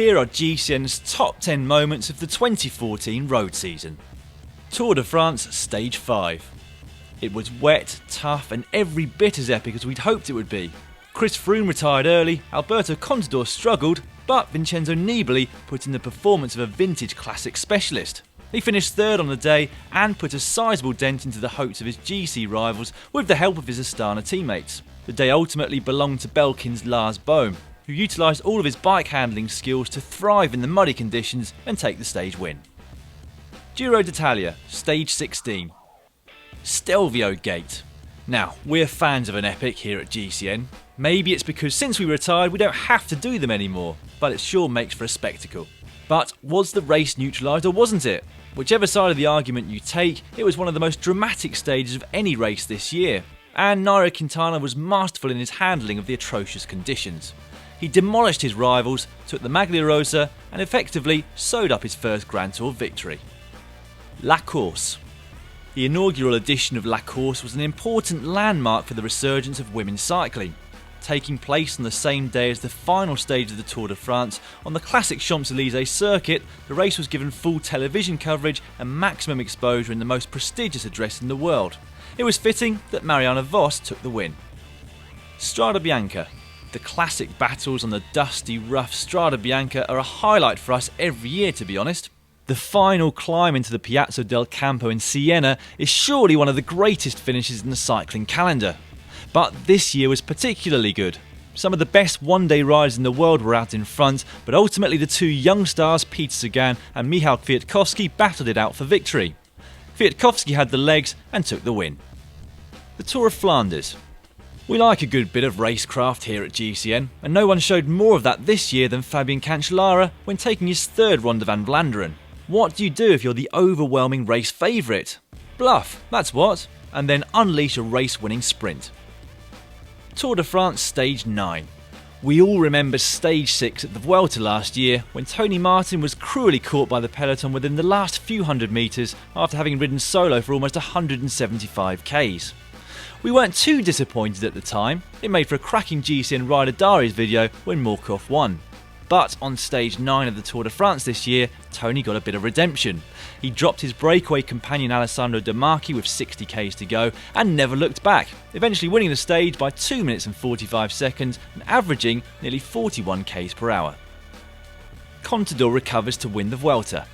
Here are GCN's top 10 moments of the 2014 road season. Tour de France Stage 5. It was wet, tough and every bit as epic as we'd hoped it would be. Chris Froome retired early, Alberto Contador struggled, but Vincenzo Nibali put in the performance of a vintage classic specialist. He finished third on the day and put a sizable dent into the hopes of his GC rivals with the help of his Astana teammates. The day ultimately belonged to Belkin's Lars Bohm, who utilised all of his bike handling skills to thrive in the muddy conditions and take the stage win. Giro d'Italia, Stage 16. Stelvio Gate. Now, we're fans of an epic here at GCN. Maybe it's because since we retired we don't have to do them anymore, but it sure makes for a spectacle. But was the race neutralised or wasn't it? Whichever side of the argument you take, it was one of the most dramatic stages of any race this year, and Nairo Quintana was masterful in his handling of the atrocious conditions. He demolished his rivals, took the Maglia Rosa and effectively sewed up his first Grand Tour victory. La Course. The inaugural edition of La Course was an important landmark for the resurgence of women's cycling. Taking place on the same day as the final stage of the Tour de France on the classic Champs-Élysées circuit, the race was given full television coverage and maximum exposure in the most prestigious address in the world. It was fitting that Marianne Vos took the win. Strada Bianca. The classic battles on the dusty, rough Strada Bianca are a highlight for us every year, to be honest. The final climb into the Piazza del Campo in Siena is surely one of the greatest finishes in the cycling calendar. But this year was particularly good. Some of the best one-day riders in the world were out in front, but ultimately the two young stars Peter Sagan and Michał Kwiatkowski battled it out for victory. Kwiatkowski had the legs and took the win. The Tour of Flanders. We like a good bit of racecraft here at GCN, and no one showed more of that this year than Fabian Cancellara when taking his third Ronde van Vlaanderen. What do you do if you're the overwhelming race favourite? Bluff, that's what, and then unleash a race-winning sprint. Tour de France Stage 9. We all remember Stage 6 at the Vuelta last year when Tony Martin was cruelly caught by the peloton within the last few hundred metres after having ridden solo for almost 175 k's. We weren't too disappointed at the time. It made for a cracking GCN Rider Diaries video when Morkov won. But on Stage 9 of the Tour de France this year, Tony got a bit of redemption. He dropped his breakaway companion Alessandro De Marchi with 60 k's to go and never looked back, eventually winning the stage by 2 minutes and 45 seconds and averaging nearly 41 k's per hour. Contador recovers to win the Vuelta.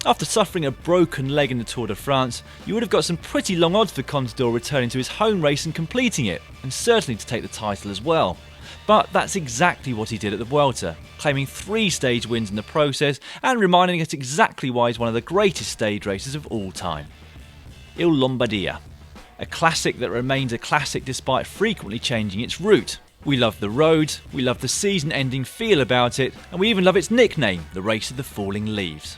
After suffering a broken leg in the Tour de France, you would have got some pretty long odds for Contador returning to his home race and completing it, and certainly to take the title as well. But that's exactly what he did at the Vuelta, claiming 3 stage wins in the process and reminding us exactly why he's one of the greatest stage racers of all time. Lombardia. A classic that remains a classic despite frequently changing its route. We love the road, we love the season-ending feel about it, and we even love its nickname, the Race of the Falling Leaves.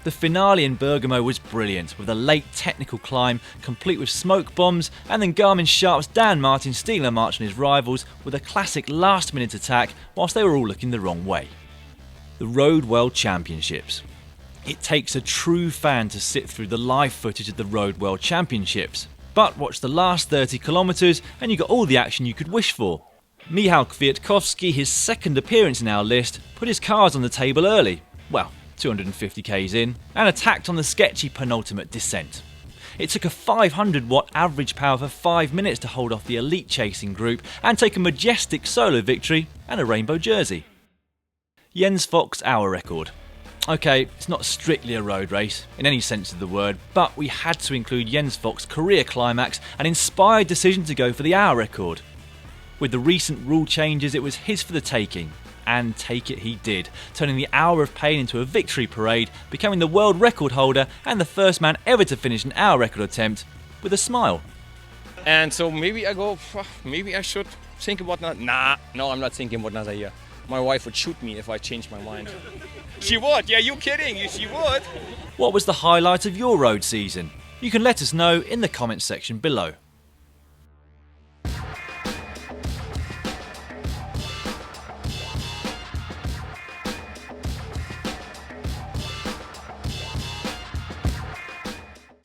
The finale in Bergamo was brilliant, with a late technical climb complete with smoke bombs, and then Garmin Sharp's Dan Martin stealing a march on his rivals with a classic last-minute attack whilst they were all looking the wrong way. The Road World Championships. It takes a true fan to sit through the live footage of the Road World Championships, but watch the last 30 kilometres and you got all the action you could wish for. Michał Kwiatkowski, his second appearance in our list, put his cards on the table early. Well, 250 k's in, and attacked on the sketchy penultimate descent. It took a 500 watt average power for 5 minutes to hold off the elite chasing group and take a majestic solo victory and a rainbow jersey. Jens Voigt's hour record. Okay, it's not strictly a road race in any sense of the word, but we had to include Jens Voigt's career climax and inspired decision to go for the hour record. With the recent rule changes, it was his for the taking. And take it he did, turning the hour of pain into a victory parade, becoming the world record holder and the first man ever to finish an hour record attempt with a smile. And so maybe I should think about no, I'm not thinking about another year. My wife would shoot me if I changed my mind. She would? Yeah, you kidding? She would. What was the highlight of your road season? You can let us know in the comments section below.